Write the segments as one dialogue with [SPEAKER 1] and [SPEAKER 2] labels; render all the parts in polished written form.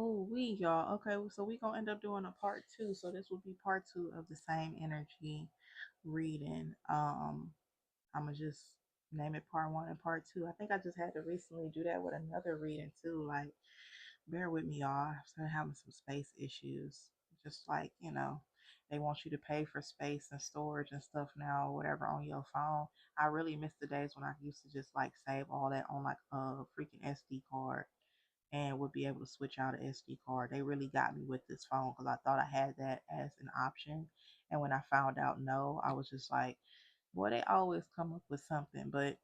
[SPEAKER 1] Oh, y'all. Okay, so we gonna end up doing a part two. So this will be part two of the same energy reading. I'm gonna just name it part one and part two. I think I just had to recently do that with another reading too. Like, bear with me, y'all. I'm having some space issues. Just like, they want you to pay for space and storage and stuff now, or whatever, on your phone. I really miss the days when I used to just like save all that on like a freaking SD card and would be able to switch out an SD card. They really got me with this phone because I thought I had that as an option. And when I found out no, I was just like, boy, they always come up with something. But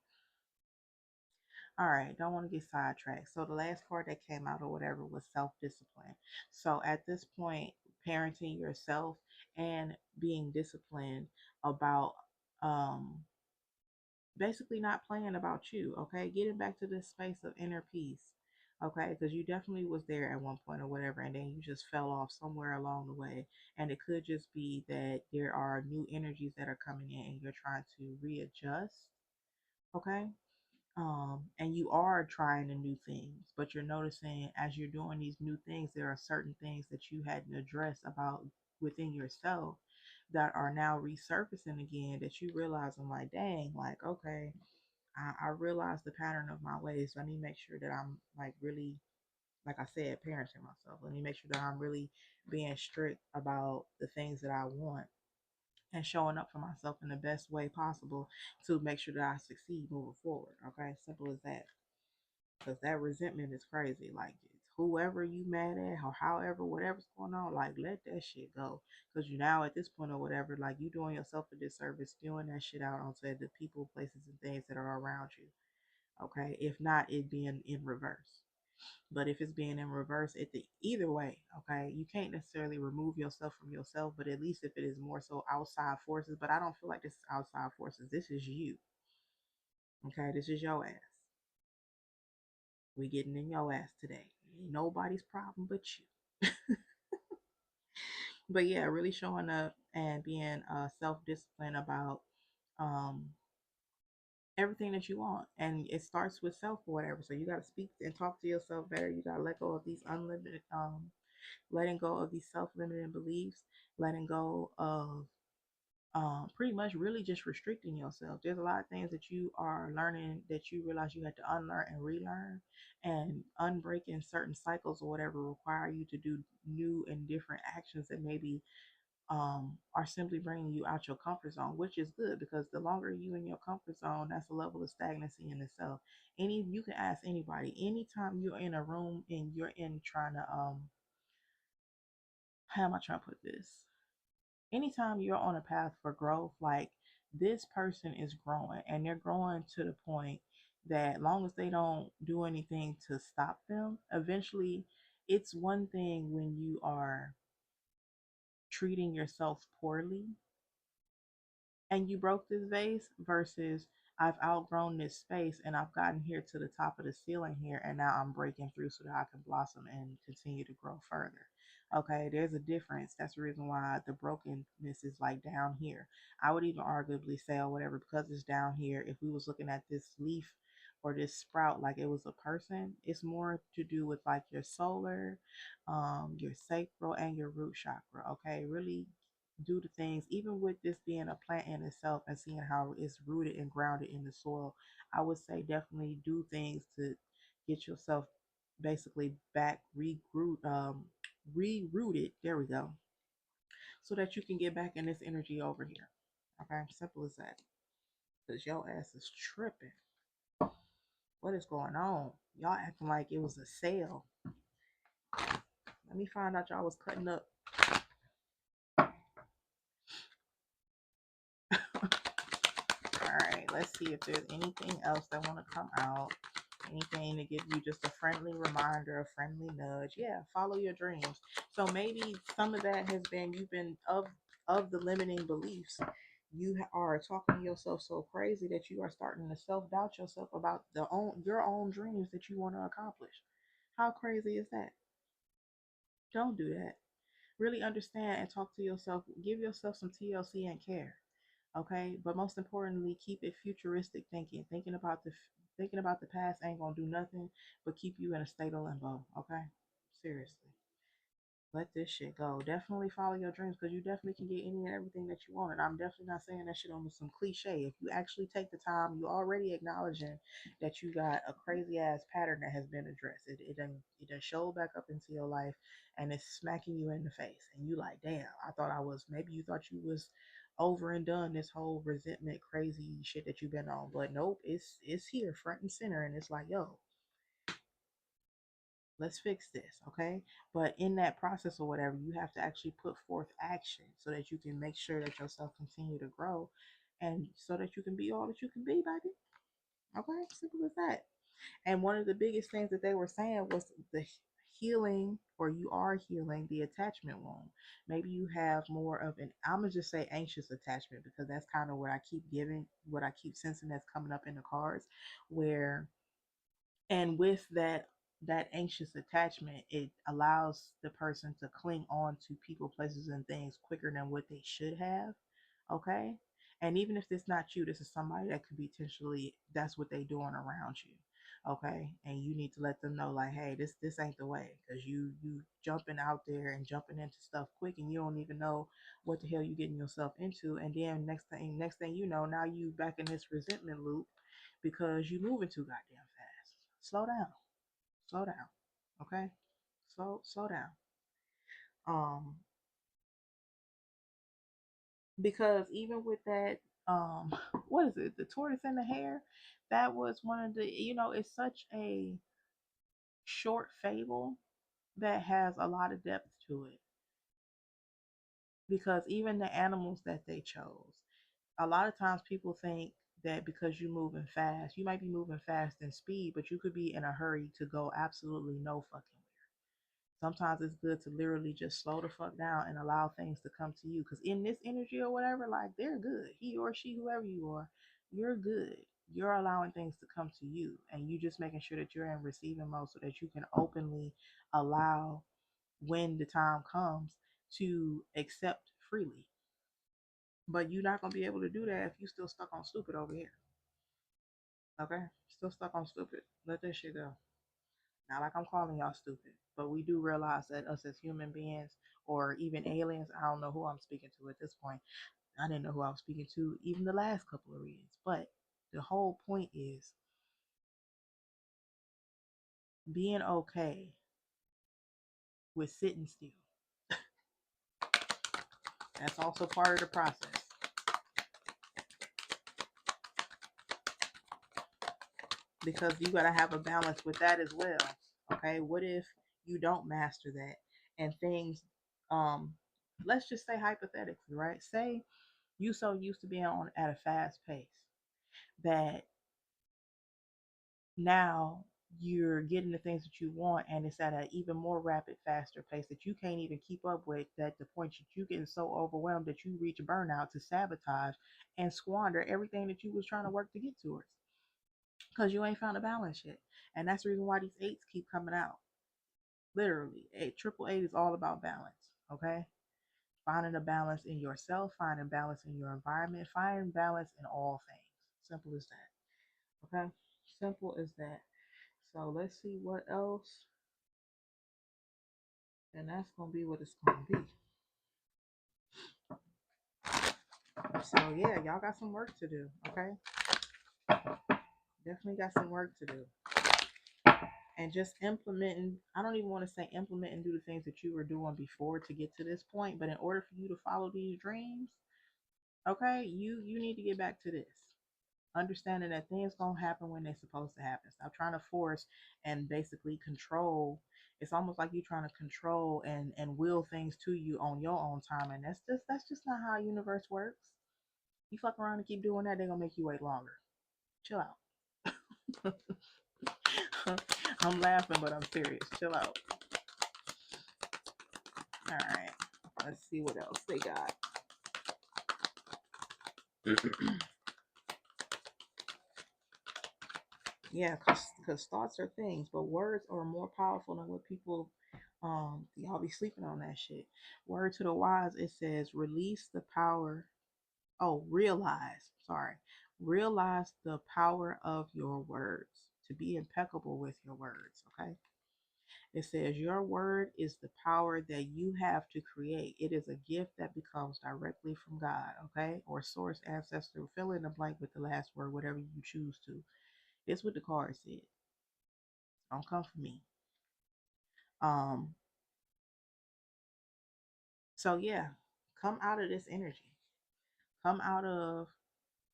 [SPEAKER 1] all right, don't want to get sidetracked. So the last card that came out or whatever was self-discipline. So at this point, parenting yourself and being disciplined about um basically not playing about you, okay? Getting back to this space of inner peace, okay? Because you definitely was there at one point or whatever, and then you just fell off somewhere along the way. And it could just be that there are new energies that are coming in and you're trying to readjust, okay? And you are trying the new things, but you're noticing as you're doing these new things, there are certain things that you hadn't addressed about within yourself that are now resurfacing again that you realize, I'm like, dang, like, okay, I realize the pattern of my ways. So I need to make sure that I'm like really, like I said, parenting myself. Let me make sure that I'm really being strict about the things that I want and showing up for myself in the best way possible to make sure that I succeed moving forward. Okay, simple as that. Because that resentment is crazy. Like, it's whoever you mad at or however, whatever's going on, like, let that shit go. Because you now at this point or whatever, like, you doing yourself a disservice, spewing that shit out onto the people, places, and things that are around you. Okay, if not, it being in reverse. But if it's being in reverse, it either way, okay, you can't necessarily remove yourself from yourself, but at least if it is more so outside forces. But I don't feel like this is outside forces. This is you. Okay, this is your ass. We getting in your ass today. Ain't nobody's problem but you. But yeah, really showing up and being self-disciplined about um everything that you want, and it starts with self or whatever. So you got to speak and talk to yourself better. You got to let go of these unlimited letting go of these self-limiting beliefs, letting go of pretty much really just restricting yourself. There's a lot of things that you are learning that you realize you had to unlearn and relearn, and unbreaking certain cycles or whatever require you to do new and different actions that maybe are simply bringing you out your comfort zone, which is good because the longer you in your comfort zone, that's a level of stagnancy in itself. You can ask anybody anytime you're in a room and you're in trying to how am I trying to put this? Anytime you're on a path for growth, like, this person is growing and they're growing to the point that long as they don't do anything to stop them, eventually it's one thing when you are treating yourself poorly and you broke this vase versus I've outgrown this space and I've gotten here to the top of the ceiling here and now I'm breaking through so that I can blossom and continue to grow further. Okay, there's a difference. That's the reason why the brokenness is like down here. I would even arguably say or whatever, because it's down here, if we was looking at this leaf or this sprout like it was a person, it's more to do with like your solar, your sacral and your root chakra. Okay, really do the things, even with this being a plant in itself and seeing how it's rooted and grounded in the soil. I would say definitely do things to get yourself basically back rerouted. There we go, so that you can get back in this energy over here. Okay, simple as that. Because your ass is tripping. What is going on? Y'all acting like it was a sale. Let me find out y'all was cutting up. All right, let's see if there's anything else that want to come out. Anything to give you just a friendly reminder, a friendly nudge. Yeah, follow your dreams. So maybe some of that has been you've been of the limiting beliefs. You are talking to yourself so crazy that you are starting to self doubt yourself about your own dreams that you want to accomplish. How crazy is that? Don't do that. Really understand and talk to yourself. Give yourself some TLC and care. Okay, but most importantly, keep it futuristic thinking. Thinking about the past ain't gonna do nothing but keep you in a state of limbo. Okay, Seriously. Let this shit go. Definitely follow your dreams because you definitely can get any and everything that you want. And I'm definitely not saying that shit on some cliche. If you actually take the time, you already acknowledging that you got a crazy ass pattern that has been addressed. It done showed back up into your life and it's smacking you in the face. And you like, damn, I thought I was, maybe you thought you was over and done this whole resentment crazy shit that you've been on. But nope, it's here front and center. And it's like, yo, let's fix this, okay? But in that process or whatever, you have to actually put forth action so that you can make sure that yourself continue to grow and so that you can be all that you can be, baby. Okay, simple as that. And one of the biggest things that they were saying was the healing, or you are healing the attachment wound. Maybe you have more of an, I'm gonna just say anxious attachment because that's kind of what I keep sensing that's coming up in the cards, where and with that anxious attachment, it allows the person to cling on to people, places, and things quicker than what they should have. Okay. And even if it's not you, this is somebody that could be potentially, that's what they doing around you. Okay. And you need to let them know, like, hey, this ain't the way, because you jumping out there and jumping into stuff quick and you don't even know what the hell you getting yourself into. And then next thing you know, now you back in this resentment loop because you moving too goddamn fast. Slow down. Slow down. Okay? Slow down. Um, because even with that, what is it? The tortoise and the hare? That was one of the, it's such a short fable that has a lot of depth to it. Because even the animals that they chose, a lot of times people think that because you're moving fast, you might be moving fast in speed, but you could be in a hurry to go absolutely no fucking where. Sometimes it's good to literally just slow the fuck down and allow things to come to you. Because in this energy or whatever, like, they're good. He or she, whoever you are, you're good. You're allowing things to come to you. And you just making sure that you're in receiving mode so that you can openly allow, when the time comes, to accept freely. But you're not going to be able to do that if you still stuck on stupid over here. Okay? Still stuck on stupid. Let that shit go. Not like I'm calling y'all stupid, but we do realize that us as human beings or even aliens, I don't know who I'm speaking to at this point. I didn't know who I was speaking to even the last couple of readings. But the whole point is being okay with sitting still. That's also part of the process. Because you got to have a balance with that as well. Okay? What if you don't master that and things, um, let's just say hypothetically, right? Say you so used to being on at a fast pace that now you're getting the things that you want and it's at an even more rapid, faster pace that you can't even keep up with, that the point that you getting so overwhelmed that you reach burnout to sabotage and squander everything that you was trying to work to get towards because you ain't found a balance yet. And that's the reason why these eights keep coming out. Literally, triple eight is all about balance. Okay, finding a balance in yourself, finding balance in your environment, finding balance in all things. Simple as that. Okay, simple as that. So let's see what else, and that's gonna be what it's gonna be. So yeah, y'all got some work to do. Okay, definitely got some work to do, and just implementing. I don't even want to say implement and do the things that you were doing before to get to this point, but in order for you to follow these dreams, okay, you need to get back to this. Understanding that things gonna happen when they're supposed to happen. Stop trying to force and basically control. It's almost like you're trying to control and will things to you on your own time, and that's just not how universe works. You fuck around and keep doing that, they're gonna make you wait longer. Chill out. I'm laughing, but I'm serious. Chill out. All right. Let's see what else they got. Yeah, because thoughts are things, but words are more powerful than what people, y'all be sleeping on that shit. Word to the wise, it says release the power. Oh, realize the power of your words, to be impeccable with your words. Okay, It says, your word is the power that you have to create. It is a gift that becomes directly from God, okay? Or source, ancestor, fill in the blank with the last word, whatever you choose to. It's what the card said. Don't come for me. Um, so yeah, come out of this energy. Come out of,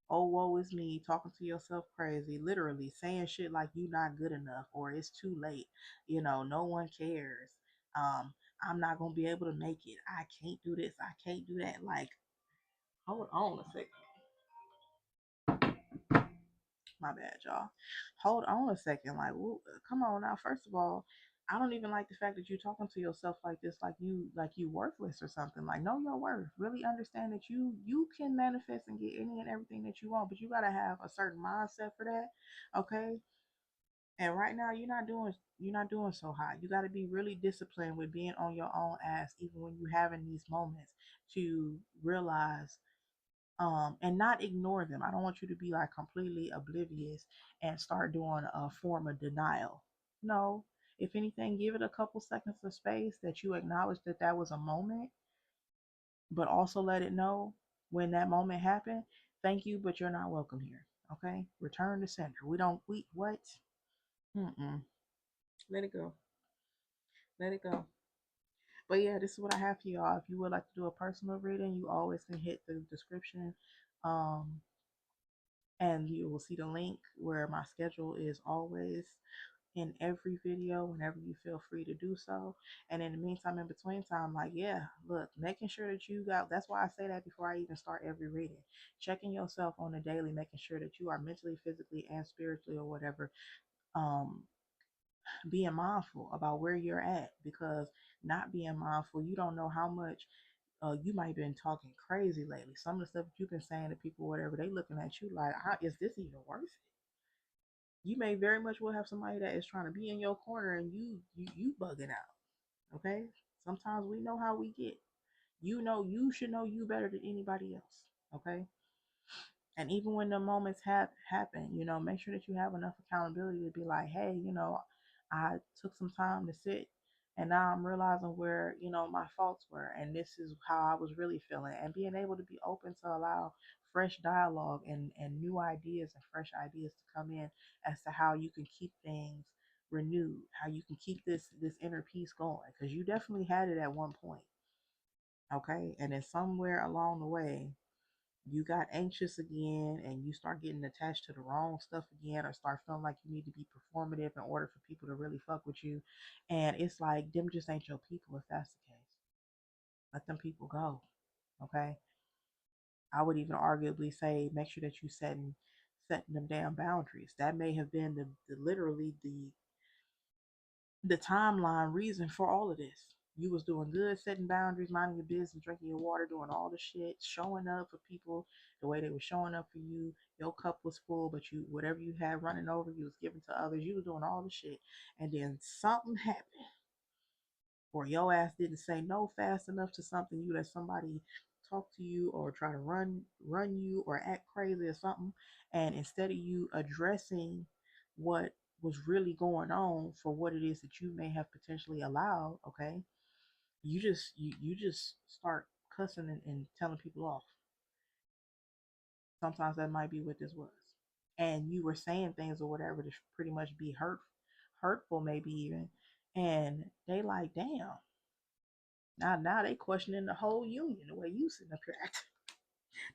[SPEAKER 1] oh, woe is me, talking to yourself crazy, literally saying shit like you not good enough or it's too late. No one cares. Um, I'm not gonna be able to make it. I can't do this. I can't do that. Like, hold on a second. My bad, y'all. Hold on a second. Like, come on now. First of all, I don't even like the fact that you're talking to yourself like this, like you worthless or something. Like, know your worth. Really understand that you can manifest and get any and everything that you want, but you gotta have a certain mindset for that. Okay. And right now you're not doing so hot. You gotta be really disciplined with being on your own ass, even when you're having these moments to realize and not ignore them. I don't want you to be like completely oblivious and start doing a form of denial. No, if anything, give it a couple seconds of space that you acknowledge that that was a moment, but also let it know when that moment happened. Thank you, but you're not welcome here. Okay, return to sender. We what? Mm-mm. Let it go. Let it go. But yeah, this is what I have for y'all. If you would like to do a personal reading, you always can hit the description. Um, and you will see the link where my schedule is always in every video whenever you feel free to do so. And in the meantime, in between time, like, yeah, look, making sure that you got, that's why I say that before I even start every reading, checking yourself on a daily, making sure that you are mentally, physically, and spiritually, or whatever, um being mindful about where you're at, because not being mindful, you don't know how much you might have been talking crazy lately. Some of the stuff that you've been saying to people, whatever, they looking at you like, how is this even worth it? You may very much well have somebody that is trying to be in your corner and you bugging out. Okay? Sometimes we know how we get. You should know you better than anybody else. Okay? And even when the moments have happen, make sure that you have enough accountability to be like, hey, I took some time to sit, and now I'm realizing where, my faults were, and this is how I was really feeling, and being able to be open to allow fresh dialogue and new ideas and fresh ideas to come in as to how you can keep things renewed, how you can keep this inner peace going, because you definitely had it at one point. Okay, and then somewhere along the way you got anxious again and you start getting attached to the wrong stuff again, or start feeling like you need to be performative in order for people to really fuck with you. And it's like, them just ain't your people if that's the case. Let them people go. Okay. I would even arguably say make sure that you setting them damn boundaries. That may have been the literally the timeline reason for all of this. You was doing good, setting boundaries, minding your business, drinking your water, doing all the shit, showing up for people the way they were showing up for you. Your cup was full, but you, whatever you had running over, you was giving to others. You was doing all the shit, and then something happened, or your ass didn't say no fast enough to something. You let somebody talk to you or try to run you or act crazy or something, and instead of you addressing what was really going on for what it is that you may have potentially allowed, okay, you just start cussing and telling people off. Sometimes that might be what this was, and you were saying things or whatever to pretty much be hurtful, maybe even, and they like, damn. Now they questioning the whole union, the way you sitting up here acting.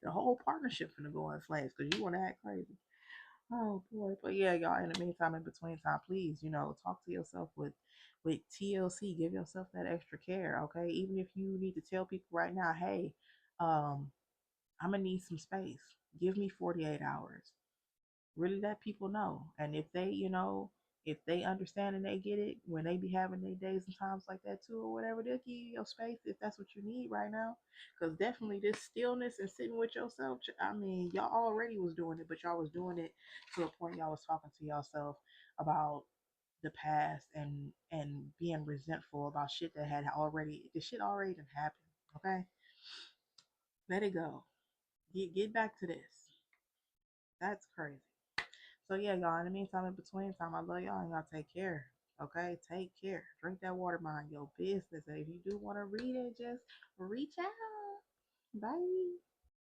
[SPEAKER 1] The whole partnership finna go in flames because you want to act crazy. Oh boy, but yeah, y'all. In the meantime, in between time, please, talk to yourself with TLC. Give yourself that extra care, okay? Even if you need to tell people right now, hey, um, I'm gonna need some space. Give me 48 hours. Really let people know. And if they understand and they get it, when they be having their days and times like that too, or whatever, they'll give you your space if that's what you need right now. Because definitely this stillness and sitting with yourself, I mean, y'all already was doing it, but y'all was doing it to a point y'all was talking to yourself about the past and being resentful about shit that had already, the shit already done happened. Okay, let it go. Get back to this. That's crazy. So yeah, y'all. In the meantime, in between time, I love y'all and y'all take care. Okay, take care. Drink that water, mind your business. And if you do want to read it, just reach out. Bye.